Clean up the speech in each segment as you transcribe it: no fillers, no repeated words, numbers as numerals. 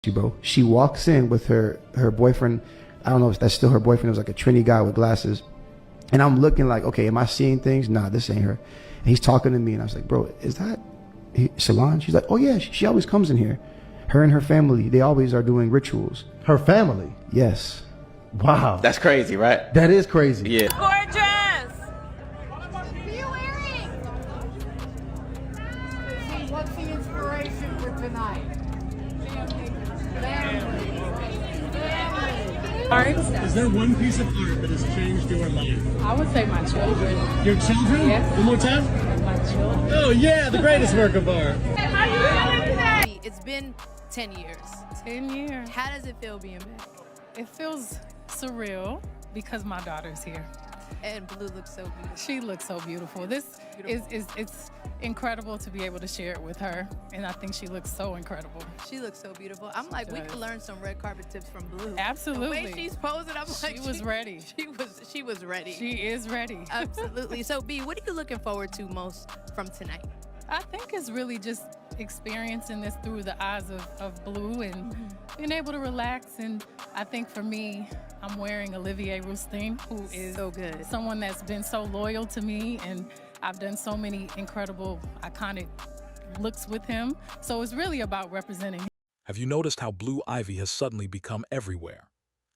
Bro. She walks in with her boyfriend. I don't know if that's still her boyfriend. It was like a Trini guy with glasses. And I'm looking like, okay, am I seeing things? Nah, this ain't her. And he's talking to me, and I was like, bro, is that Solange? She's like, oh yeah, she always comes in here. Her and her family, they always are doing rituals. Her family? Yes. Wow. That's crazy, right? That is crazy. Yeah. Gorgeous. What are you wearing? What's the inspiration for tonight? Art. Is there one piece of art that has changed your life? I would say my children. Your children? Yes. One more time? My children. Oh yeah, the greatest work of art. How you feeling today? It's been 10 years. 10 years. How does it feel being back? It feels surreal because my daughter's here. And Blue looks so beautiful. She looks so beautiful. This is it's incredible to be able to share it with her, and I think she looks so incredible. She looks so beautiful. I'm like, we could learn some red carpet tips from Blue. Absolutely. The way she's posing, I'm like, She was ready. She was ready. She is ready. Absolutely. So, B, what are you looking forward to most from tonight? I think it's really just experiencing this through the eyes of Blue and being able to relax. And I think for me, I'm wearing Olivier Rousteing, who is so good. Someone that's been so loyal to me, and I've done so many incredible, iconic looks with him. So it's really about representing him. Have you noticed how Blue Ivy has suddenly become everywhere?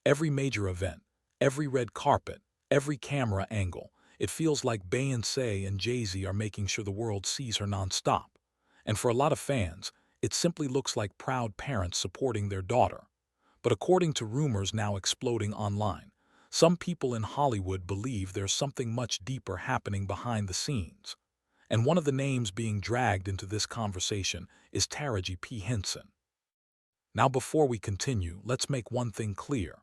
Every major event, every red carpet, every camera angle. It feels like Beyonce and Jay-Z are making sure the world sees her nonstop. And for a lot of fans, it simply looks like proud parents supporting their daughter. But according to rumors now exploding online, some people in Hollywood believe there's something much deeper happening behind the scenes. And one of the names being dragged into this conversation is Taraji P. Henson. Now before we continue, let's make one thing clear.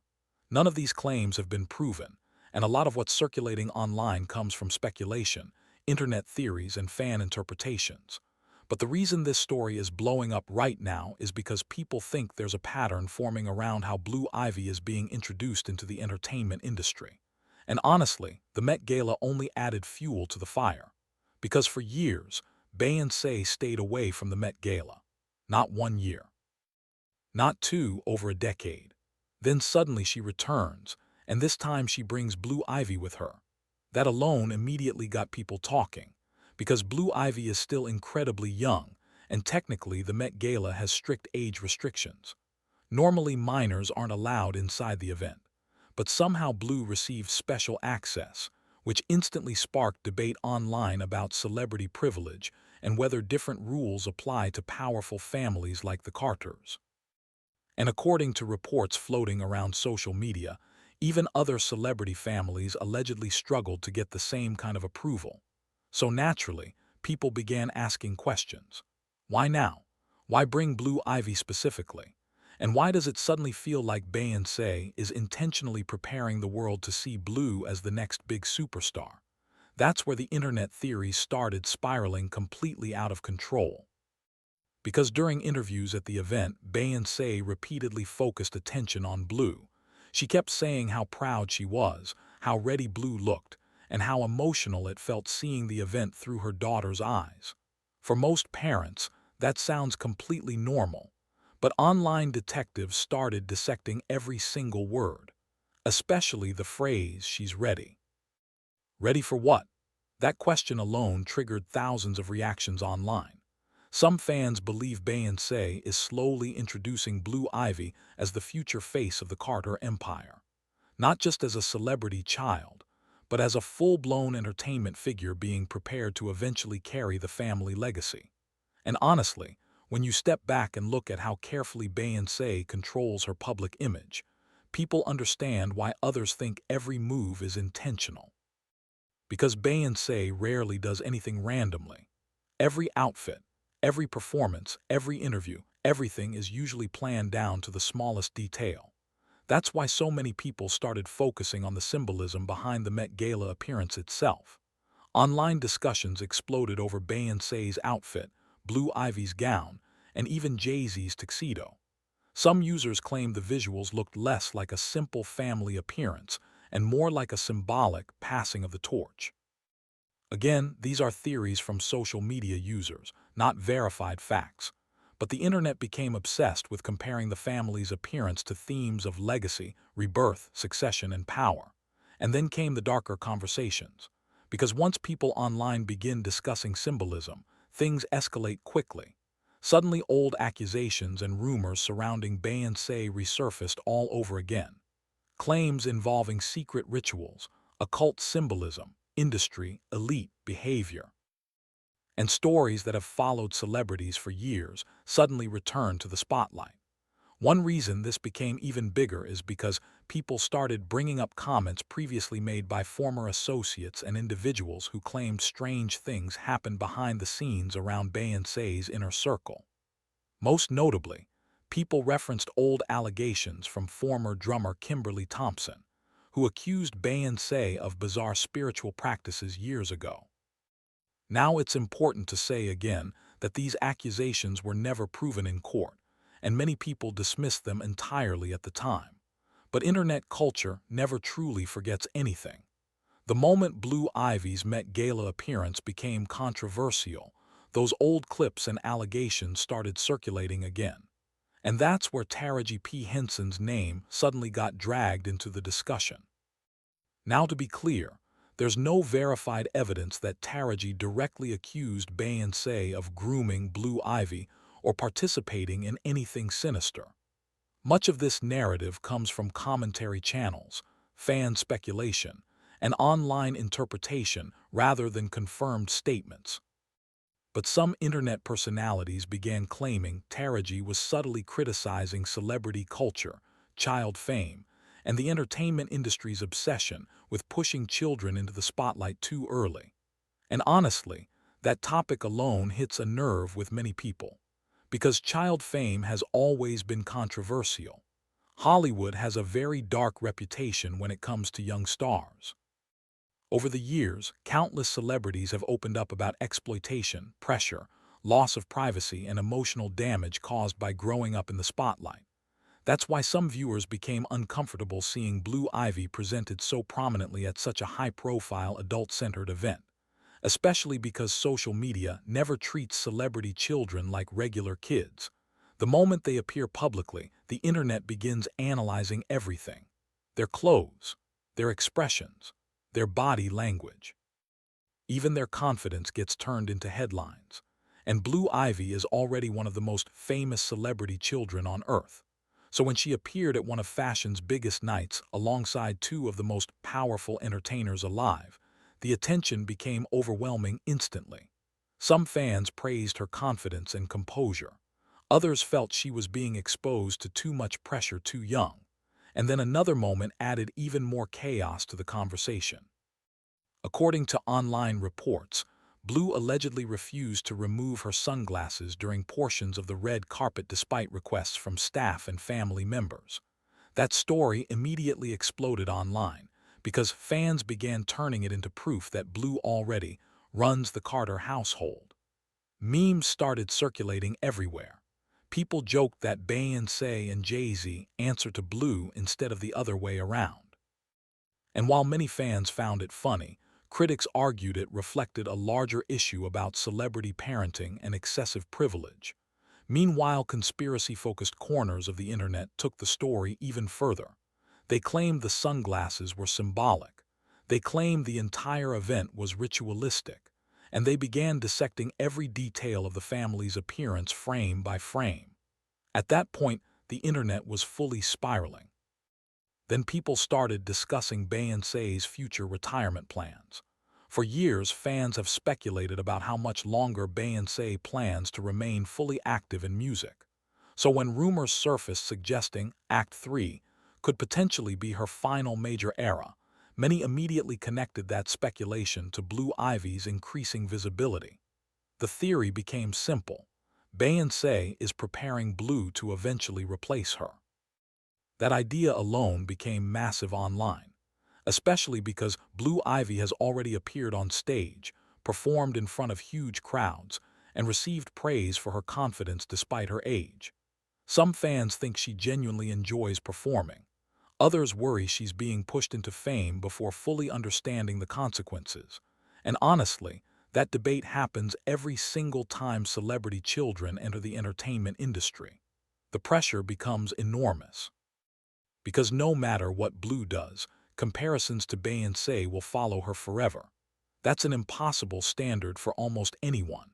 None of these claims have been proven, and a lot of what's circulating online comes from speculation, internet theories, and fan interpretations. But the reason this story is blowing up right now is because people think there's a pattern forming around how Blue Ivy is being introduced into the entertainment industry. And honestly, the Met Gala only added fuel to the fire. Because for years, Beyonce stayed away from the Met Gala. Not 1 year. Not two, over a decade. Then suddenly she returns, and this time she brings Blue Ivy with her. That alone immediately got people talking, because Blue Ivy is still incredibly young, and technically the Met Gala has strict age restrictions. Normally minors aren't allowed inside the event, but somehow Blue received special access, which instantly sparked debate online about celebrity privilege and whether different rules apply to powerful families like the Carters. And according to reports floating around social media, even other celebrity families allegedly struggled to get the same kind of approval. So naturally, people began asking questions. Why now? Why bring Blue Ivy specifically? And why does it suddenly feel like Beyonce is intentionally preparing the world to see Blue as the next big superstar? That's where the internet theories started spiraling completely out of control. Because during interviews at the event, Beyonce repeatedly focused attention on Blue. She kept saying how proud she was, how ready Blue looked, and how emotional it felt seeing the event through her daughter's eyes. For most parents, that sounds completely normal, but online detectives started dissecting every single word, especially the phrase, "she's ready." Ready for what? That question alone triggered thousands of reactions online. Some fans believe Beyonce is slowly introducing Blue Ivy as the future face of the Carter empire, not just as a celebrity child, but as a full-blown entertainment figure being prepared to eventually carry the family legacy. And honestly, when you step back and look at how carefully Beyonce controls her public image, people understand why others think every move is intentional. Because Beyonce rarely does anything randomly. Every outfit, every performance, every interview, everything is usually planned down to the smallest detail. That's why so many people started focusing on the symbolism behind the Met Gala appearance itself. Online discussions exploded over Beyonce's outfit, Blue Ivy's gown, and even Jay-Z's tuxedo. Some users claimed the visuals looked less like a simple family appearance and more like a symbolic passing of the torch. Again, these are theories from social media users, not verified facts. But the internet became obsessed with comparing the family's appearance to themes of legacy, rebirth, succession, and power. And then came the darker conversations. Because once people online begin discussing symbolism, things escalate quickly. Suddenly old accusations and rumors surrounding Beyonce resurfaced all over again. Claims involving secret rituals, occult symbolism, industry, elite behavior, and stories that have followed celebrities for years suddenly return to the spotlight. One reason this became even bigger is because people started bringing up comments previously made by former associates and individuals who claimed strange things happened behind the scenes around Beyonce's inner circle. Most notably, people referenced old allegations from former drummer Kimberly Thompson, who accused Beyonce of bizarre spiritual practices years ago. Now it's important to say again that these accusations were never proven in court, and many people dismissed them entirely at the time. But internet culture never truly forgets anything. The moment Blue Ivy's Met Gala appearance became controversial, those old clips and allegations started circulating again. And that's where Taraji P. Henson's name suddenly got dragged into the discussion. Now to be clear, there's no verified evidence that Taraji directly accused Beyonce of grooming Blue Ivy or participating in anything sinister. Much of this narrative comes from commentary channels, fan speculation, and online interpretation rather than confirmed statements. But some internet personalities began claiming Taraji was subtly criticizing celebrity culture, child fame, and the entertainment industry's obsession with pushing children into the spotlight too early. And honestly, that topic alone hits a nerve with many people. Because child fame has always been controversial. Hollywood has a very dark reputation when it comes to young stars. Over the years, countless celebrities have opened up about exploitation, pressure, loss of privacy, and emotional damage caused by growing up in the spotlight. That's why some viewers became uncomfortable seeing Blue Ivy presented so prominently at such a high-profile, adult-centered event, especially because social media never treats celebrity children like regular kids. The moment they appear publicly, the internet begins analyzing everything: their clothes, their expressions, their body language. Even their confidence gets turned into headlines. And Blue Ivy is already one of the most famous celebrity children on Earth. So when she appeared at one of fashion's biggest nights alongside two of the most powerful entertainers alive, the attention became overwhelming instantly. Some fans praised her confidence and composure. Others felt she was being exposed to too much pressure too young. And then another moment added even more chaos to the conversation. According to online reports, Blue allegedly refused to remove her sunglasses during portions of the red carpet despite requests from staff and family members. That story immediately exploded online because fans began turning it into proof that Blue already runs the Carter household. Memes started circulating everywhere. People joked that Beyonce and Jay-Z answer to Blue instead of the other way around. And while many fans found it funny, critics argued it reflected a larger issue about celebrity parenting and excessive privilege. Meanwhile, conspiracy-focused corners of the internet took the story even further. They claimed the sunglasses were symbolic. They claimed the entire event was ritualistic. And they began dissecting every detail of the family's appearance frame by frame. At that point, the internet was fully spiraling. Then people started discussing Beyonce's future retirement plans. For years, fans have speculated about how much longer Beyonce plans to remain fully active in music. So when rumors surfaced suggesting Act 3 could potentially be her final major era, many immediately connected that speculation to Blue Ivy's increasing visibility. The theory became simple: Beyonce is preparing Blue to eventually replace her. That idea alone became massive online, especially because Blue Ivy has already appeared on stage, performed in front of huge crowds, and received praise for her confidence despite her age. Some fans think she genuinely enjoys performing. Others worry she's being pushed into fame before fully understanding the consequences. And honestly, That debate happens every single time celebrity children enter the entertainment industry. The pressure becomes enormous. Because no matter what Blue does, comparisons to Beyonce will follow her forever. That's an impossible standard for almost anyone.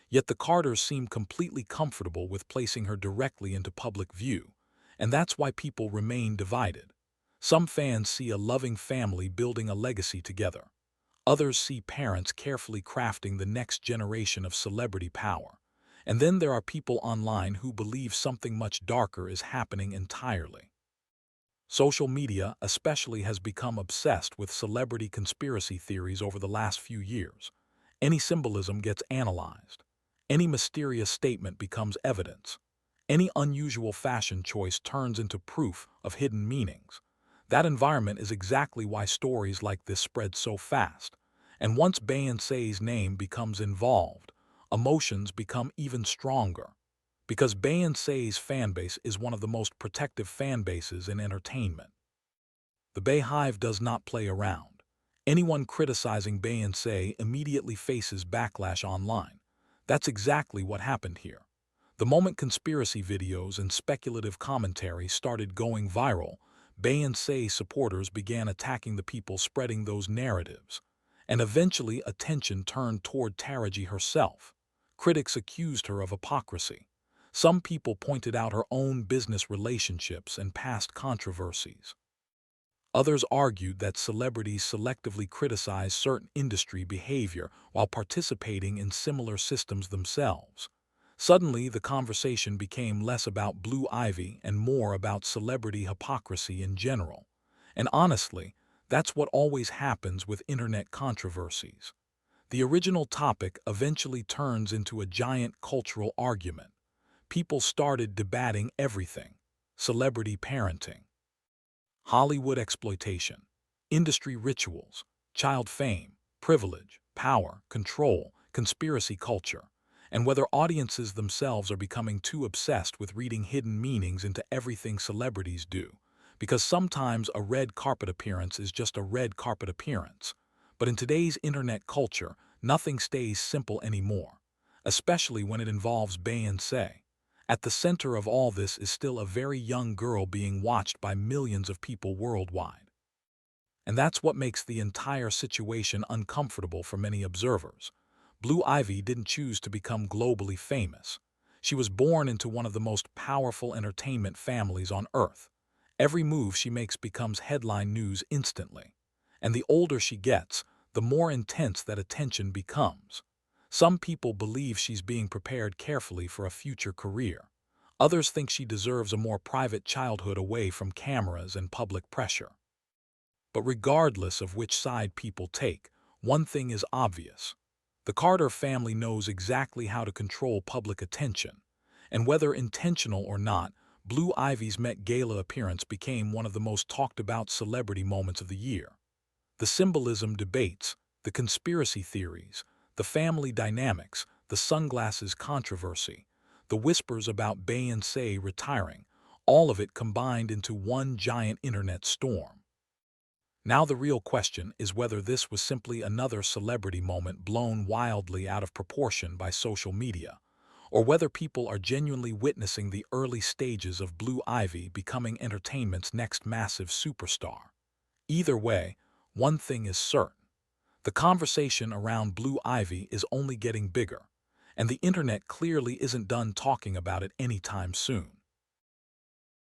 Yet the Carters seem completely comfortable with placing her directly into public view, and that's why people remain divided. Some fans see a loving family building a legacy together. Others see parents carefully crafting the next generation of celebrity power. And then there are people online who believe something much darker is happening entirely. Social media especially has become obsessed with celebrity conspiracy theories over the last few years. Any symbolism gets analyzed. Any mysterious statement becomes evidence. Any unusual fashion choice turns into proof of hidden meanings. That environment is exactly why stories like this spread so fast. And once Beyonce's name becomes involved, emotions become even stronger. Because Beyonce's fanbase is one of the most protective fan bases in entertainment. The Beyhive does not play around. Anyone criticizing Beyonce immediately faces backlash online. That's exactly what happened here. The moment conspiracy videos and speculative commentary started going viral, Beyonce supporters began attacking the people spreading those narratives. And eventually attention turned toward Taraji herself. Critics accused her of hypocrisy. Some people pointed out her own business relationships and past controversies. Others argued that celebrities selectively criticize certain industry behavior while participating in similar systems themselves. Suddenly, the conversation became less about Blue Ivy and more about celebrity hypocrisy in general. And honestly, that's what always happens with internet controversies. The original topic eventually turns into a giant cultural argument. People started debating everything: celebrity parenting, Hollywood exploitation, industry rituals, child fame, privilege, power, control, conspiracy culture, and whether audiences themselves are becoming too obsessed with reading hidden meanings into everything celebrities do. Because sometimes a red carpet appearance is just a red carpet appearance. But in today's internet culture, nothing stays simple anymore, especially when it involves Beyonce. At the center of all this is still a very young girl being watched by millions of people worldwide. And that's what makes the entire situation uncomfortable for many observers. Blue Ivy didn't choose to become globally famous. She was born into one of the most powerful entertainment families on earth. Every move she makes becomes headline news instantly. And the older she gets, the more intense that attention becomes. Some people believe she's being prepared carefully for a future career. Others think she deserves a more private childhood away from cameras and public pressure. But regardless of which side people take, one thing is obvious. The Carter family knows exactly how to control public attention. And whether intentional or not, Blue Ivy's Met Gala appearance became one of the most talked about celebrity moments of the year. The symbolism debates, the conspiracy theories, the family dynamics, the sunglasses controversy, the whispers about Beyonce retiring, all of it combined into one giant internet storm. Now the real question is whether this was simply another celebrity moment blown wildly out of proportion by social media, or whether people are genuinely witnessing the early stages of Blue Ivy becoming entertainment's next massive superstar. Either way, one thing is certain. The conversation around Blue Ivy is only getting bigger, and the internet clearly isn't done talking about it anytime soon.